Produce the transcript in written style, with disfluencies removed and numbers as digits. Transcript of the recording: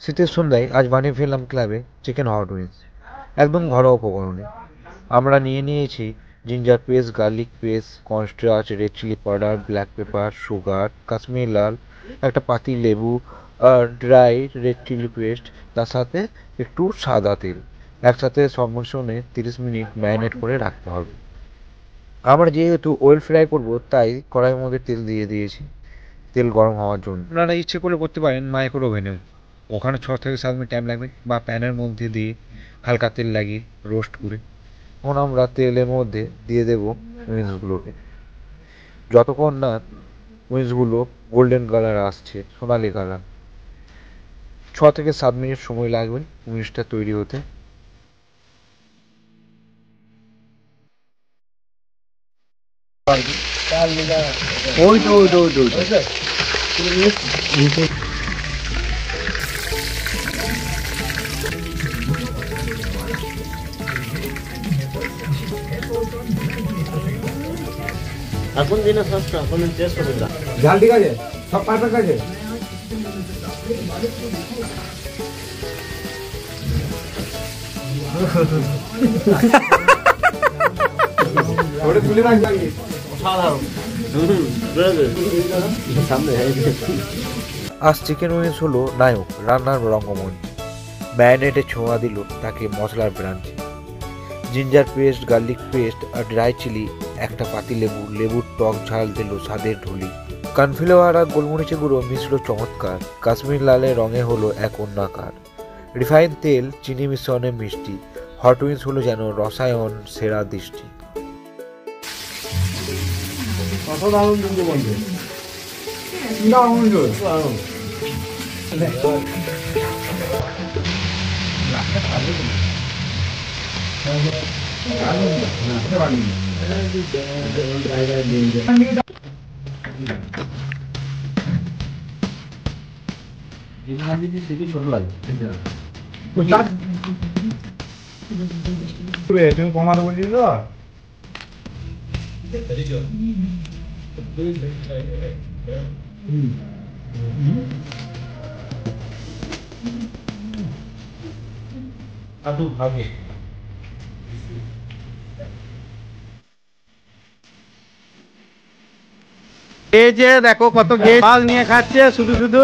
শীতের সন্ধ্যায় আজ বানিয়ে ফেললাম ক্লাবে চিকেন হট উইংস, একদম ঘরোয়া উপকরণে। আমরা নিয়ে নিয়েছি ginger paste, garlic paste, cornstarch, red chilli powder, black pepper, sugar, Kashmiri লাল, একটা পাতি লেবু আর ড্রাই রেড চিলি পেস্ট, তার সাথে একটু সাদা তেল। একসাথে সব মিশ্রণে 30 মিনিট ম্যারিনেট করে রাখতে হবে। আমরা যেহেতু ওয়েল ফ্রাই করব তাই কড়াইয়ের মধ্যে তেল দিয়ে দিয়েছি, তেল গরম হওয়ার জন্য। আপনারা ইচ্ছে করলে করতে পারেন মাইক্রো ওভেনেও, ওখানে 6 থেকে 7 মিনিট টাইম লাগবে, বা প্যানের মধ্যে দিয়ে হালকা তেল লাগিয়ে রোস্ট করে। এখন আমরা তেলের মধ্যে দিয়ে দেবো উইংসগুলোকে। যতক্ষণ না উইংসগুলো গোল্ডেন কালার আসছে, সোনালি কালার, 6 থেকে 7 মিনিট সময় লাগবে উইংসটা তৈরি হতে। ওই তো ওই তো ওই তো ওই তো। এখন দিনে সস্তা, এখন চেষ্টা করুন। ঝাল ঠিক আছে, সব পারফেক্ট আছে। ওটা তুলে রাখবি। আজ চিকেন উইংস হলো নায়ক রান্নার রঙ্গমঞ্চ। ম্যারিনেটে ছোঁয়া দিল তাকে মশলার ব্রাঞ্চ। জিঞ্জার পেস্ট, গার্লিক পেস্ট আর ড্রাই চিলি, একটা পাতি লেবু, লেবুর টক ঝাল দিল স্বাদের ঢুলি। কর্নফ্লাওয়ার আর গোলমরিচের গুঁড়ো মিশল চমৎকার, কাশ্মীর লালের রঙে হলো এক অন্যাকার। রিফাইন তেল, চিনি মিশ্রণে মিষ্টি, হট উইংস হলো যেন রসায়ন সেরা দৃষ্টি। অসাধারণ কিন্তু বন্ধু, দারুণ দারুণ। তুমি কমাতে বলছি তো। এই যে দেখো কত গেস্ট মাছ নিয়ে খাচ্ছে শুধু শুধু।